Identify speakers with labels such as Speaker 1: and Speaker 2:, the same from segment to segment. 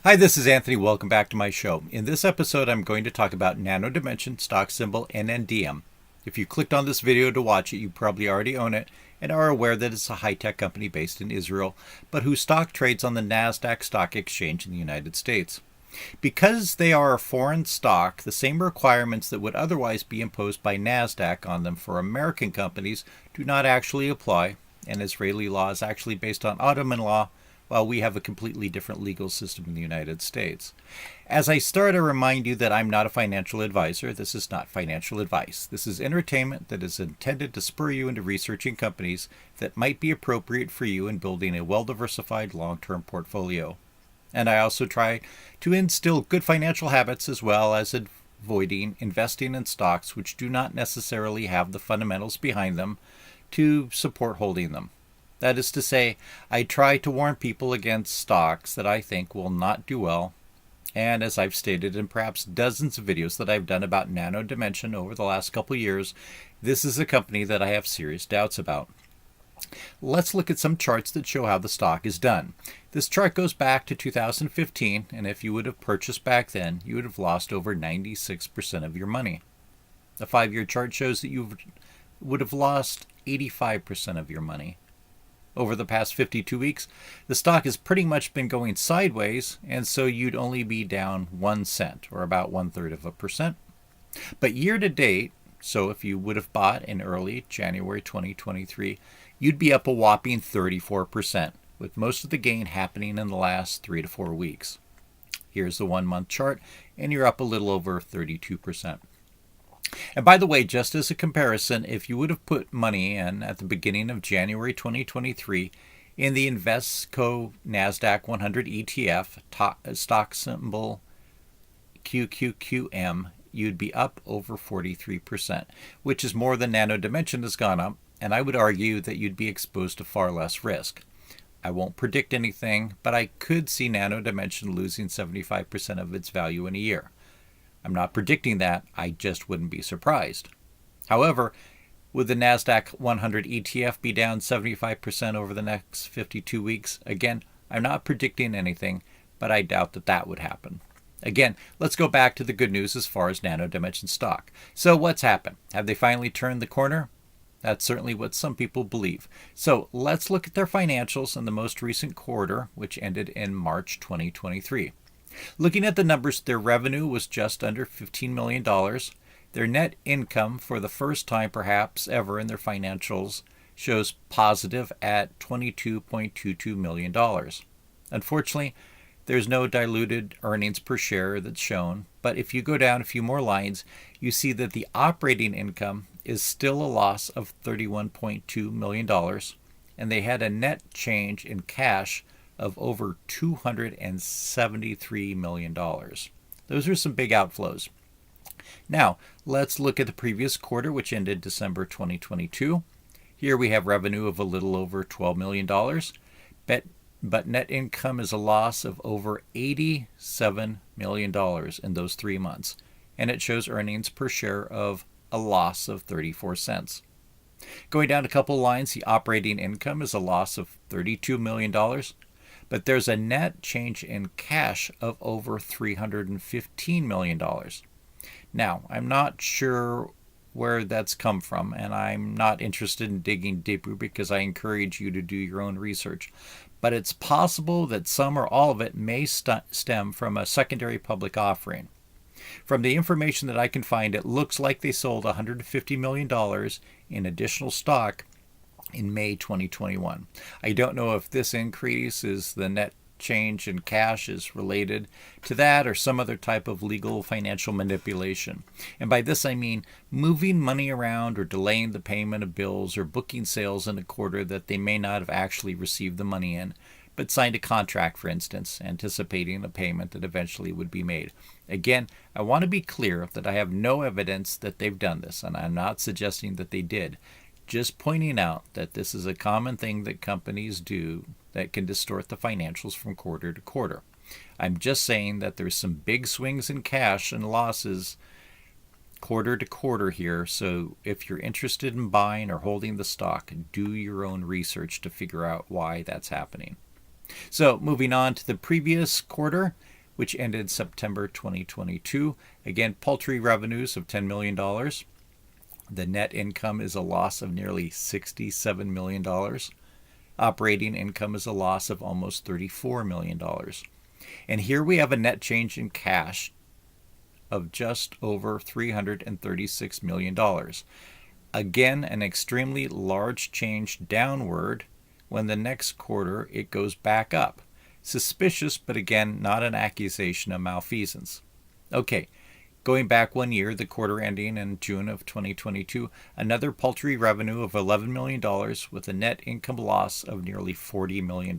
Speaker 1: Hi, this is Anthony. Welcome back to my show. In this episode, I'm going to talk about Nano Dimension, stock symbol NNDM. If you clicked on this video to watch it, you probably already own it and are aware that it's a high-tech company based in Israel, but whose stock trades on the NASDAQ stock exchange in the United States. Because they are a foreign stock, the same requirements that would otherwise be imposed by NASDAQ on them for American companies do not actually apply, and Israeli law is actually based on Ottoman law, while we have a completely different legal system in the United States. As I start, I remind you that I'm not a financial advisor. This is not financial advice. This is entertainment that is intended to spur you into researching companies that might be appropriate for you in building a well-diversified long-term portfolio. And I also try to instill good financial habits as well as avoiding investing in stocks which do not necessarily have the fundamentals behind them to support holding them. That is to say, I try to warn people against stocks that I think will not do well, and as I've stated in perhaps dozens of videos that I've done about Nano Dimension over the last couple years, this is a company that I have serious doubts about. Let's look at some charts that show how the stock is done. This chart goes back to 2015, and if you would have purchased back then, you would have lost over 96% of your money. The 5-year chart shows that you would have lost 85% of your money. Over the past 52 weeks, the stock has pretty much been going sideways, and so you'd only be down 1 cent, or about 1/3%. But year to date, so if you would have bought in early January 2023, you'd be up a whopping 34%, with most of the gain happening in the last 3 to 4 weeks. Here's the 1-month chart, and you're up a little over 32%. And by the way, just as a comparison, if you would have put money in at the beginning of January 2023 in the Invesco NASDAQ 100 ETF, stock symbol QQQM, you'd be up over 43%, which is more than Nano Dimension has gone up, and I would argue that you'd be exposed to far less risk. I won't predict anything, but I could see Nano Dimension losing 75% of its value in a year. I'm not predicting that, I just wouldn't be surprised. However, would the NASDAQ 100 ETF be down 75% over the next 52 weeks? Again, I'm not predicting anything, but I doubt that that would happen. Again, let's go back to the good news as far as Nano Dimension stock. So what's happened? Have they finally turned the corner? That's certainly what some people believe. So let's look at their financials in the most recent quarter, which ended in March 2023. Looking at the numbers, their revenue was just under $15 million. Their net income, for the first time perhaps ever in their financials, shows positive at $22.22 million. Unfortunately, there's no diluted earnings per share that's shown, but if you go down a few more lines, you see that the operating income is still a loss of $31.2 million, and they had a net change in cash of over $273 million. Those are some big outflows. Now, let's look at the previous quarter, which ended December 2022. Here we have revenue of a little over $12 million, but net income is a loss of over $87 million in those 3 months, and it shows earnings per share of a loss of 34 cents. Going down a couple lines, the operating income is a loss of $32 million, but there's a net change in cash of over $315 million. Now, I'm not sure where that's come from, and I'm not interested in digging deeper because I encourage you to do your own research. But it's possible that some or all of it may stem from a secondary public offering. From the information that I can find, it looks like they sold $150 million in additional stock in May 2021. I don't know if this increase is the net change in cash is related to that or some other type of legal financial manipulation. And by this I mean moving money around or delaying the payment of bills or booking sales in a quarter that they may not have actually received the money in, but signed a contract, for instance, anticipating a payment that eventually would be made. Again, I want to be clear that I have no evidence that they've done this, and I'm not suggesting that they did. Just pointing out that this is a common thing that companies do that can distort the financials from quarter to quarter. I'm just saying that there's some big swings in cash and losses quarter to quarter here, so if you're interested in buying or holding the stock, do your own research to figure out why that's happening. So moving on to the previous quarter, which ended September 2022. Again, paltry revenues of $10 million. The net income is a loss of nearly $67 million. Operating income is a loss of almost $34 million. And here we have a net change in cash of just over $336 million. Again, an extremely large change downward when the next quarter it goes back up. Suspicious, but again, not an accusation of malfeasance. Okay, going back 1 year, the quarter ending in June of 2022, another paltry revenue of $11 million with a net income loss of nearly $40 million.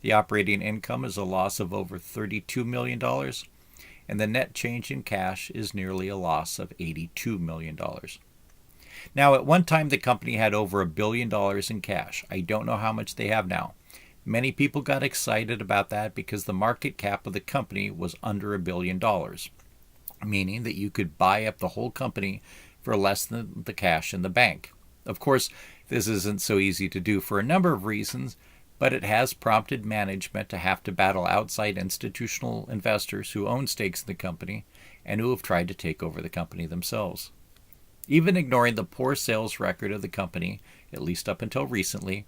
Speaker 1: The operating income is a loss of over $32 million, and the net change in cash is nearly a loss of $82 million. Now, at one time, the company had over $1 billion in cash. I don't know how much they have now. Many people got excited about that because the market cap of the company was under $1 billion, meaning that you could buy up the whole company for less than the cash in the bank. Of course, this isn't so easy to do for a number of reasons, but it has prompted management to have to battle outside institutional investors who own stakes in the company and who have tried to take over the company themselves. Even ignoring the poor sales record of the company, at least up until recently,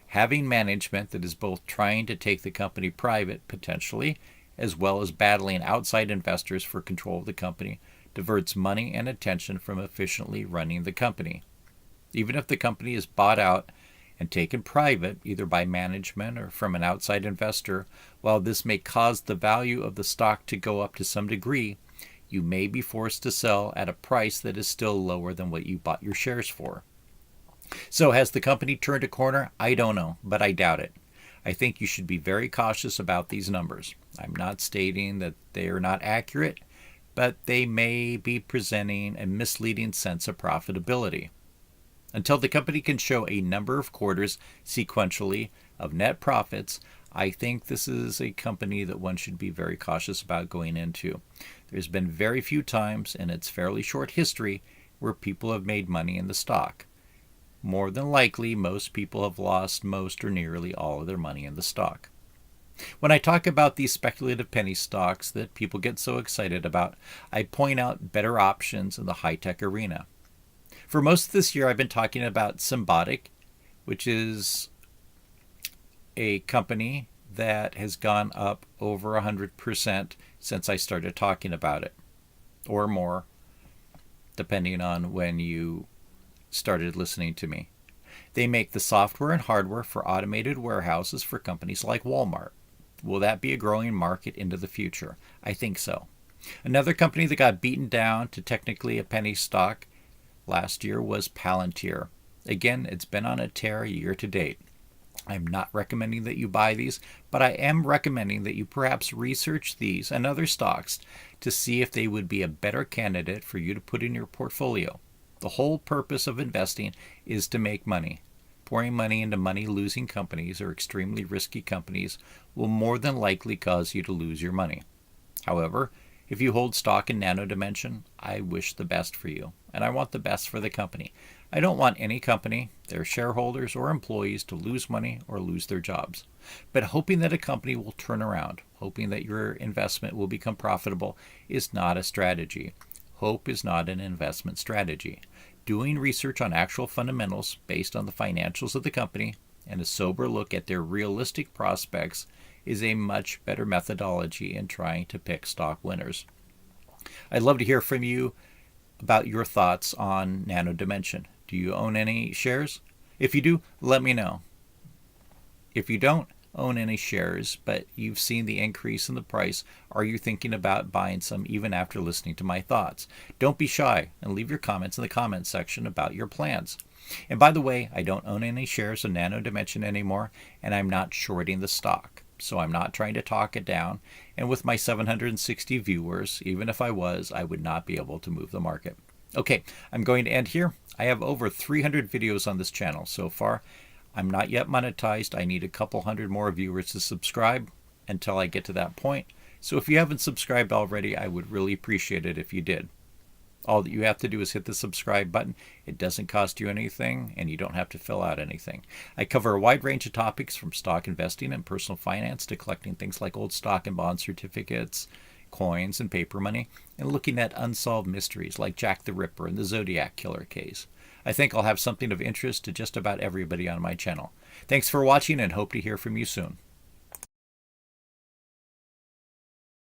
Speaker 1: having management that is both trying to take the company private, potentially, as well as battling outside investors for control of the company, diverts money and attention from efficiently running the company. Even if the company is bought out and taken private, either by management or from an outside investor, while this may cause the value of the stock to go up to some degree, you may be forced to sell at a price that is still lower than what you bought your shares for. So has the company turned a corner? I don't know, but I doubt it. I think you should be very cautious about these numbers. I'm not stating that they are not accurate, but they may be presenting a misleading sense of profitability. Until the company can show a number of quarters sequentially of net profits, I think this is a company that one should be very cautious about going into. There's been very few times in its fairly short history where people have made money in the stock. More than likely, most people have lost most or nearly all of their money in the stock. When I talk about these speculative penny stocks that people get so excited about, I point out better options in the high-tech arena. For most of this year, I've been talking about Symbotic, which is a company that has gone up over 100% since I started talking about it, or more, depending on when you started listening to me. They make the software and hardware for automated warehouses for companies like Walmart. Will that be a growing market into the future? I think so. Another company that got beaten down to technically a penny stock last year was Palantir. Again, it's been on a tear year to date. I'm not recommending that you buy these, but I am recommending that you perhaps research these and other stocks to see if they would be a better candidate for you to put in your portfolio. The whole purpose of investing is to make money. Pouring money into money-losing companies or extremely risky companies will more than likely cause you to lose your money. However, if you hold stock in Nano Dimension, I wish the best for you, and I want the best for the company. I don't want any company, their shareholders or employees to lose money or lose their jobs. But hoping that a company will turn around, hoping that your investment will become profitable is not a strategy. Hope is not an investment strategy. Doing research on actual fundamentals based on the financials of the company and a sober look at their realistic prospects is a much better methodology in trying to pick stock winners. I'd love to hear from you about your thoughts on Nano Dimension. Do you own any shares? If you do, let me know. If you don't own any shares, but you've seen the increase in the price, are you thinking about buying some even after listening to my thoughts? Don't be shy and leave your comments in the comments section about your plans. And by the way, I don't own any shares of Nano Dimension anymore, and I'm not shorting the stock. So I'm not trying to talk it down, and with my 760 viewers, even if I was, I would not be able to move the market. Okay, I'm going to end here. I have over 300 videos on this channel so far. I'm not yet monetized. I need a couple hundred more viewers to subscribe until I get to that point. So if you haven't subscribed already, I would really appreciate it if you did. All that you have to do is hit the subscribe button. It doesn't cost you anything, and you don't have to fill out anything. I cover a wide range of topics from stock investing and personal finance to collecting things like old stock and bond certificates, coins, and paper money, and looking at unsolved mysteries like Jack the Ripper and the Zodiac Killer case. I think I'll have something of interest to just about everybody on my channel. Thanks for watching and hope to hear from you soon.